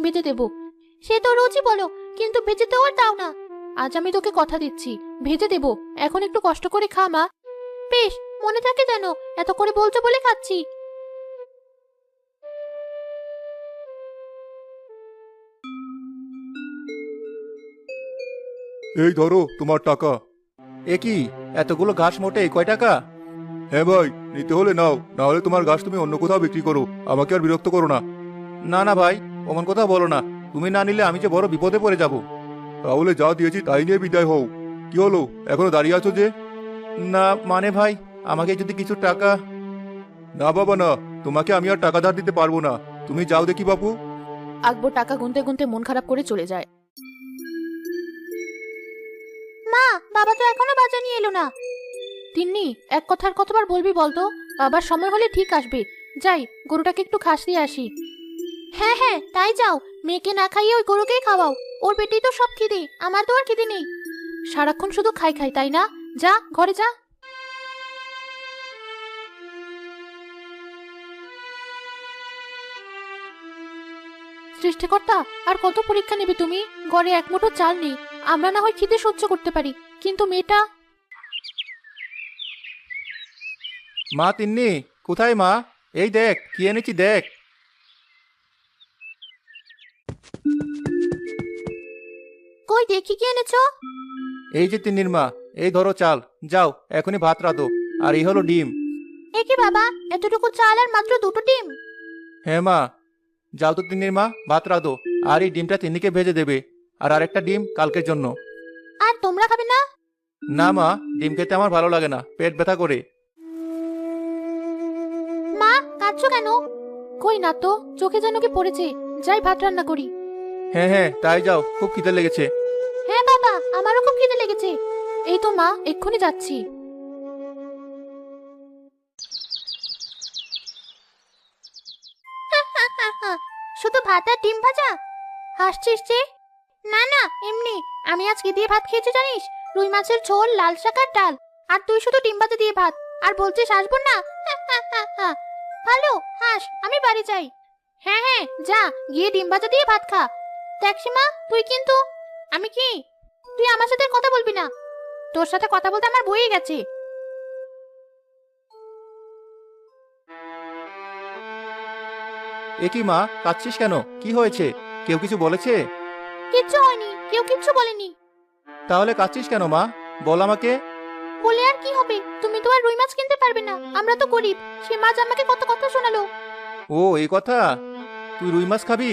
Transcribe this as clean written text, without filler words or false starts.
ভেজে দেবো। সে তো রোজই বলো, কিন্তু ভেজে তো আর দাও না। আজ আমি তোকে কথা দিচ্ছি, ভেজে দেবো। এখন একটু কষ্ট করে খা মা। বেশ, মনে থাকে যেন, এত করে বলছো বলে খাচ্ছি। এই ধরো তোমার টাকা। এ কি, এতগুলো ঘাস মোটে কয় টাকা? হ্যাঁ ভাই, নিতে হলে নাও, না হলে তোমার ঘাস তুমি অন্য কোথাও বিক্রি করো, আমাকে আর বিরক্ত করো না। না না ভাই, অমন কথা বলো না। তুমি না নিলে আমি যে বড় বিপদে পড়ে যাব। তাহলে যা দিয়েছি তাই নিয়ে বিদায় হও। কি হলো, এখনো দাঁড়িয়ে আছো যে? না মানে ভাই, আমাকে যদি কিছু টাকা। না বাবা না, তোমাকে আমি আর টাকা ধার দিতে পারবো না। তুমি যাও দেখি বাপু। আকবর টাকা গুনতে গুনতে মন খারাপ করে চলে যায়। মা, বাবা তো এখনো বাজার নিয়ে এলো না। তিন্নি, এক কথার কতবার বলবি বলতো? বাবার সময় হলে ঠিক আসবে। যাই, গরুটাকে একটু ঘাস দিয়ে আসি। হ্যাঁ হ্যাঁ, তাই যাও। মেয়েকে না খাইয়ে ওই গরুকেই খাওয়াও। ওর পেটেই তো সব খিদে, আমার তো আর খিদে নেই। সারাক্ষণ শুধু খাই খাই, তাই না? যা, ঘরে যা। সৃষ্টিকর্তা, আর কত পরীক্ষা নেবে তুমি? ঘরে এক মুঠো চাল নেই। আমরা না হয় খিদে সহ্য করতে পারি, কিন্তু মেয়েটা। মা তিন্নি, কোথায় মা? এই দেখ কি এনেছি, দেখ। কই দেখি কি এনেছো? এই যে তিন্নির মা, এই ধরো চাল। যাও, এখনই ভাত রাঁধো। আর এই হলো ডিম। এ কি বাবা, এতটুকু চাল আর মাত্র দুটো ডিম? হ্যাঁ মা, যাও তো তিন্নির মা, ভাত রাঁধো। আর এই ডিমটা তিন্নিকে ভেজে দেবে। আর আরেকটা ডিম কালকের জন্য। আর তোমরা খাবে না? না মা, ডিম খেতে আমার ভালো লাগে না, পেট ব্যথা করে। মা, কাঁদছো কেন? কই না তো, চোখে যেন কি পড়েছে। যাই ভাত রান্না করি। হ্যাঁ হ্যাঁ, তাই যাও, খুব খিদে লেগেছে। হ্যাঁ বাবা, আমারও খুব খিদে লেগেছে। এই তো মা, এক্ষুনি যাচ্ছি। শুধু ভাত আর ডিম ভাজা? হাসছিস যে? না না, এমনি। আমি আজ কি দিয়ে ভাত খেয়েছি জানিস? রুই মাছের ঝোল, লাল শাক আর ডাল। আর তুই শুধু ডিম ভাজা দিয়ে ভাত। আর বলছিস আসবো না? ভালো, হাস, আমি বাড়ি যাই। হ্যাঁ হ্যাঁ, যা, গিয়ে ডিম ভাজা দিয়ে ভাত খা। দেখ সীমা, তুই কিন্তু। আমি কি? তুই আমার সাথে আর কথা বলবি না। তোর সাথে কথা বলতে আমার বয়ে গেছে। এ কি মা, কাঁদছিস কেন? কি হয়েছে? কেউ কিছু বলেছে? কিচ্ছু হয়নি, কেউ কিচ্ছু বলেনি। তাহলে কাঁদছিস কেন মা? বল আমাকে। বলে আর কি হবে? তুমি তো আর রুই মাছ কিনতে পারবে না, আমরা তো গরিব। সে মাছ আমাকে কত কথা শোনালো। ও এই কথা। তুই রুই মাছ খাবি?